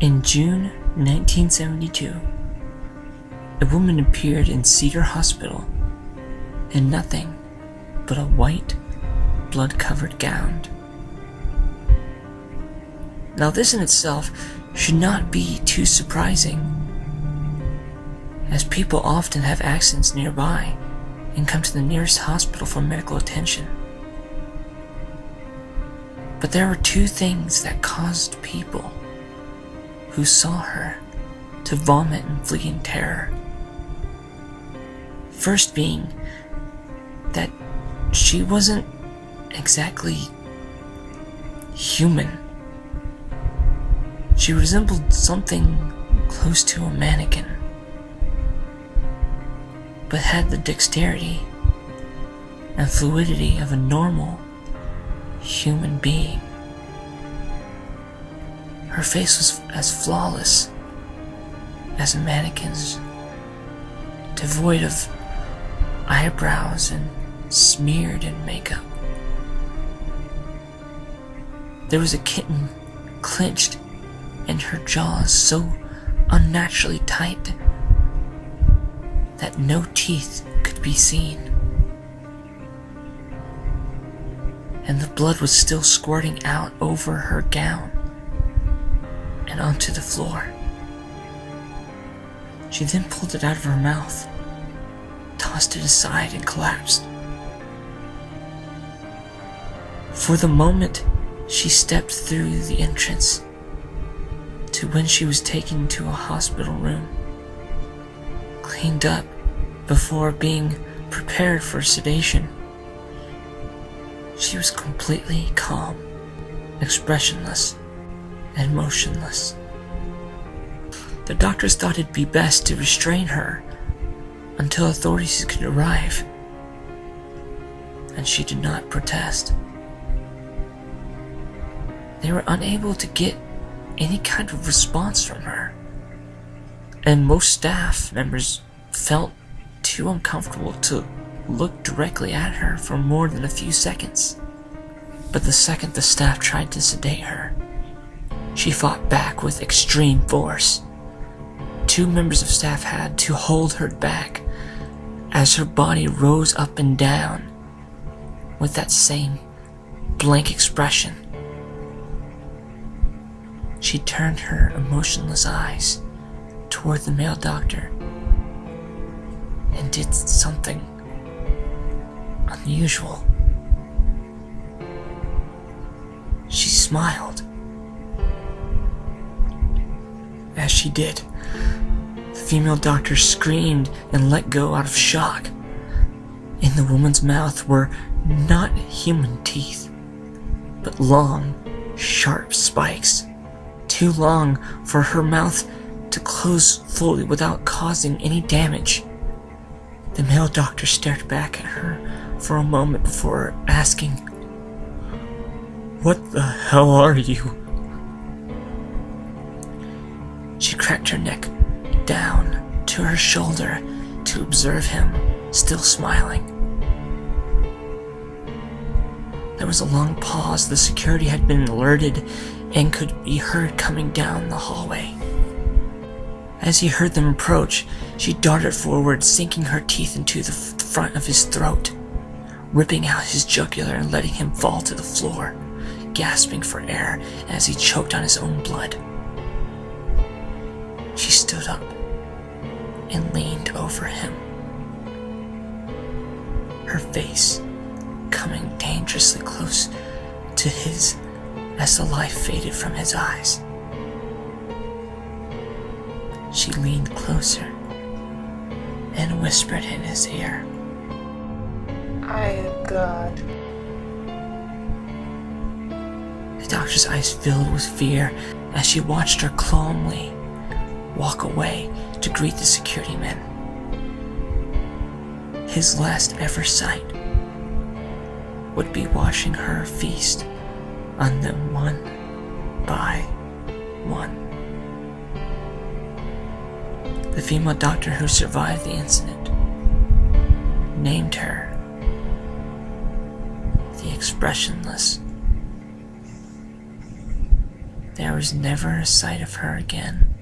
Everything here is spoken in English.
In June 1972, a woman appeared in Cedar Hospital in nothing but a white, blood-covered gown. Now this in itself should not be too surprising, as people often have accidents nearby and come to the nearest hospital for medical attention. But there were two things that caused people who saw her to vomit and flee in terror. First being that she wasn't exactly human. She resembled something close to a mannequin, but had the dexterity and fluidity of a normal human being. Her face was as flawless as a mannequin's, devoid of eyebrows and smeared in makeup. There was a kitten clenched in her jaws so unnaturally tight that no teeth could be seen, and the blood was still squirting out over her gown and onto the floor. She then pulled it out of her mouth, tossed it aside, and collapsed. For the moment she stepped through the entrance to when she was taken to a hospital room, cleaned up before being prepared for sedation, she was completely calm, expressionless, and motionless. The doctors thought it'd be best to restrain her until authorities could arrive, and she did not protest. They were unable to get any kind of response from her, and most staff members felt too uncomfortable to look directly at her for more than a few seconds. But the second the staff tried to sedate her, she fought back with extreme force. Two members of staff had to hold her back as her body rose up and down with that same blank expression. She turned her emotionless eyes toward the male doctor and did something unusual. She smiled. As she did, the female doctor screamed and let go out of shock. In the woman's mouth were not human teeth, but long, sharp spikes, too long for her mouth to close fully without causing any damage. The male doctor stared back at her for a moment before asking, "What the hell are you?" She cracked her neck down to her shoulder to observe him, still smiling. There was a long pause. The security had been alerted and could be heard coming down the hallway. As he heard them approach, she darted forward, sinking her teeth into the front of his throat, ripping out his jugular and letting him fall to the floor, gasping for air as he choked on his own blood. She stood up and leaned over him, her face coming dangerously close to his as the life faded from his eyes. She leaned closer and whispered in his ear, "I am God." The doctor's eyes filled with fear as she watched her calmly walk away to greet the security men. His last ever sight would be watching her feast on them one by one. The female doctor who survived the incident named her the Expressionless. There was never a sight of her again.